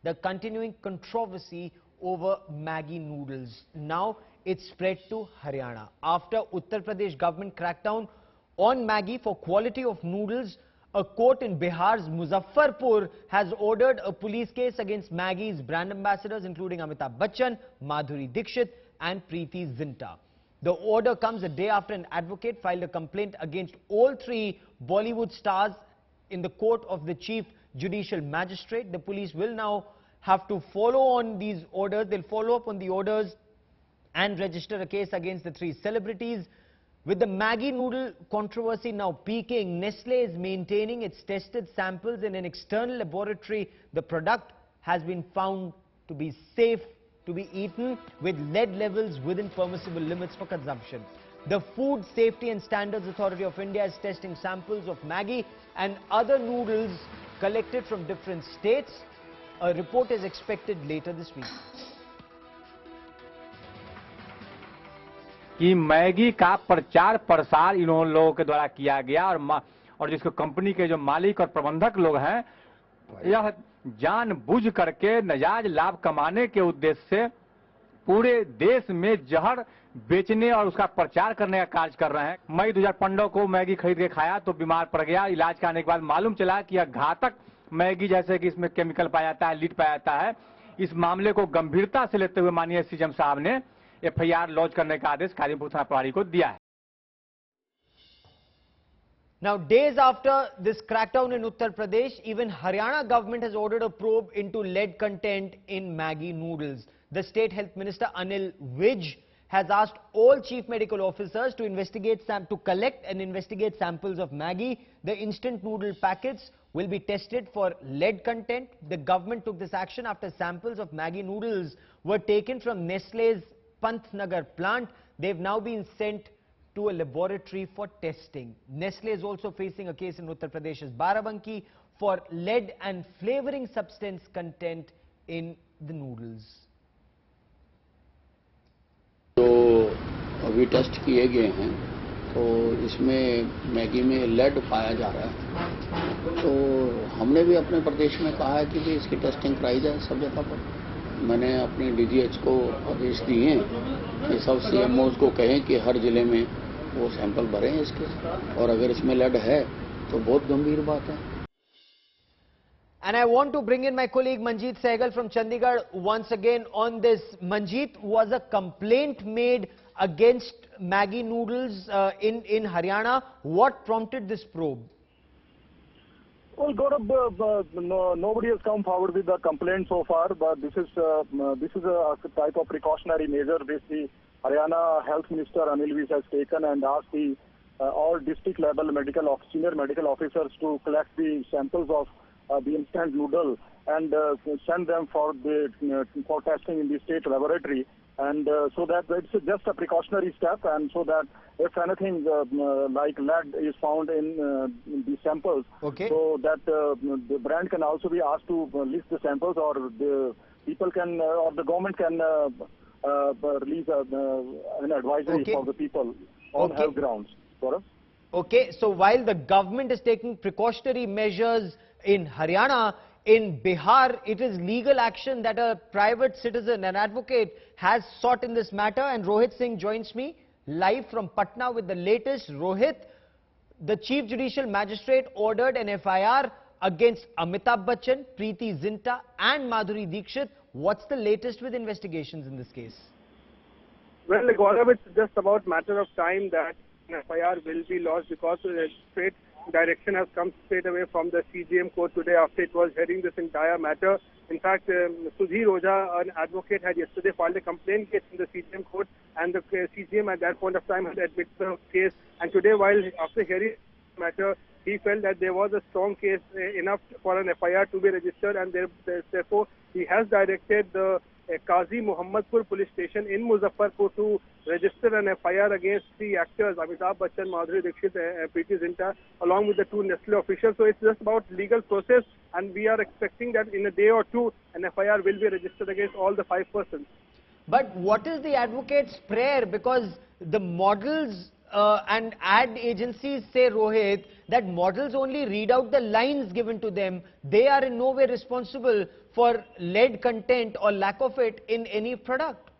the continuing controversy over Maggi noodles. Now it's spread to Haryana. After Uttar Pradesh government crackdown on Maggi for quality of noodles, a court in Bihar's Muzaffarpur has ordered a police case against Maggi's brand ambassadors, including Amitabh Bachchan, Madhuri Dixit and Preity Zinta. The order comes a day after an advocate filed a complaint against all three Bollywood stars in the court of the Chief Judicial Magistrate. The police will now have to follow on these orders. They'll follow up on the orders and register a case against the three celebrities. With the Maggi noodle controversy now peaking, Nestle is maintaining its tested samples in an external laboratory. The product has been found to be safe to be eaten with lead levels within permissible limits for consumption. The Food Safety and Standards Authority of India is testing samples of Maggi and other noodles collected from different states. A report is expected later this week. कि Maggi का प्रचार प्रसार इन लोगों के द्वारा किया गया और जिसको कंपनी के जो मालिक और प्रबंधक लोग हैं, यह जानबूझ करके नाजायज लाभ कमाने के उद्देश्य से पूरे देश में जहर बेचने और उसका प्रचार करने का कार्य कर रहे हैं। मई 2015 को मैगी खरीद के खाया तो बीमार पड़ गया। इलाज कराने के बाद मालूम चला कि यह घातक मैगी जैसे कि इसमें केमिकल पाया जाता है, लीड पाया जाता है। इस मामले को गंभीरता से लेते हुए माननीय सीएम साहब ने FIR लॉन्च करने का आदेश कार्यपालक थाना प्रभारी को दिया है। Now, days after this crackdown in Uttar Pradesh, even Haryana government has ordered a probe into lead content in Maggi noodles. The State Health Minister Anil Vij has asked all chief medical officers to collect and investigate samples of Maggi. The instant noodle packets will be tested for lead content. The government took this action after samples of Maggi noodles were taken from Nestle's Pantnagar plant. They've now been sent to a laboratory for testing. Nestle is also facing a case in Uttar Pradesh's Barabanki for lead and flavoring substance content in the noodles. तो अभी test किए गए हैं तो इसमें Maggi में lead पाया जा रहा है। तो हमने भी अपने प्रदेश में कहा है कि भी इसकी टेस्टिंग कराई जाए सब जगह पर। मैंने अपने DGH को आदेश दिए हैं कि सब CMOs को कहें कि हर जिले में वो सैंपल भरें इसके, और अगर इसमें लेड है तो बहुत गंभीर बात है। And I want to bring in my colleague Manjeet Sehgal from Chandigarh once again on this. Manjeet, was a complaint made against Maggi noodles in Haryana? What prompted this probe? Well, Gaurav, nobody has come forward with a complaint so far, but this is a type of precautionary measure which the Haryana Health Minister Anil Vij has taken and asked the all district level senior medical officers to collect the samples of the instant noodle and send them for testing in the state laboratory. And so that it's just a precautionary step, and so that if anything like lead is found in the samples, okay, so that the brand can also be asked to list the samples, or the people can or the government can release an advisory okay, for the people on okay, health grounds. Gaurav? Okay, so while the government is taking precautionary measures in Haryana, in Bihar, it is legal action that a private citizen, an advocate, has sought in this matter. And Rohit Singh joins me live from Patna with the latest. Rohit, the Chief Judicial Magistrate ordered an FIR against Amitabh Bachchan, Preity Zinta and Madhuri Dixit. What's the latest with investigations in this case? Well, Gaurav, it's just about matter of time that an FIR will be lodged, because straight direction has come straight away from the CJM court today after it was hearing this entire matter. In fact, Sudhir Oja, an advocate, had yesterday filed a complaint case in the CJM court, and the CJM at that point of time had admitted the case. And today, after hearing the matter, he felt that there was a strong case enough for an FIR to be registered, and therefore he has directed the Qazi Muhammadpur police station in Muzaffarpur to register an FIR against three actors, Amitabh Bachchan, Madhuri Dixit, Preity Zinta, along with the two Nestle officials. So it's just about legal process, and we are expecting that in a day or two an FIR will be registered against all the 5 persons. But what is the advocate's prayer? Because the models and ad agencies say, Rohit, that models only read out the lines given to them. They are in no way responsible for lead content or lack of it in any product?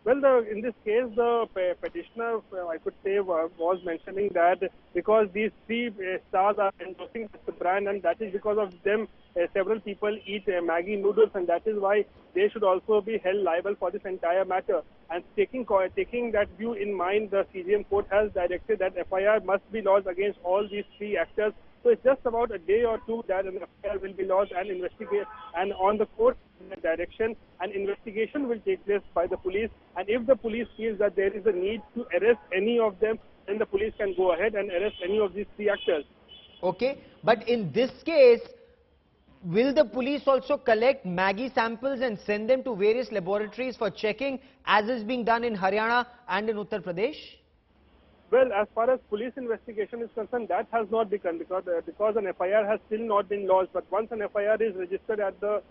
Well, in this case, the petitioner, I could say, was mentioning that because these three stars are endorsing the brand, and that is because of them, several people eat Maggi noodles, and that is why they should also be held liable for this entire matter. And taking that view in mind, the CJM court has directed that FIR must be lodged against all these three actors. So it's just about a day or two that an FIR will be lodged and investigate, and on the court direction, an investigation will take place by the police. And if the police feels that there is a need to arrest any of them, then the police can go ahead and arrest any of these three actors. Okay, but in this case, will the police also collect Maggi samples and send them to various laboratories for checking, as is being done in Haryana and in Uttar Pradesh? Well, as far as police investigation is concerned, that has not begun because an FIR has still not been lodged. But once an FIR is registered at the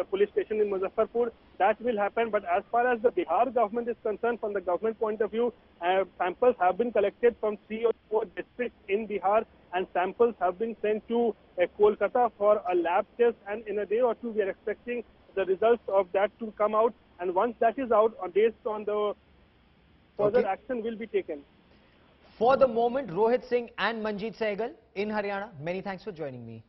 police station in Muzaffarpur, that will happen. But as far as the Bihar government is concerned, from the government point of view, samples have been collected from 3 or 4 districts in Bihar, and samples have been sent to Kolkata for a lab test. And in a day or two, we are expecting the results of that to come out. And once that is out, based on the further action will be taken. For the moment, Rohit Singh and Manjeet Sehgal in Haryana, many thanks for joining me.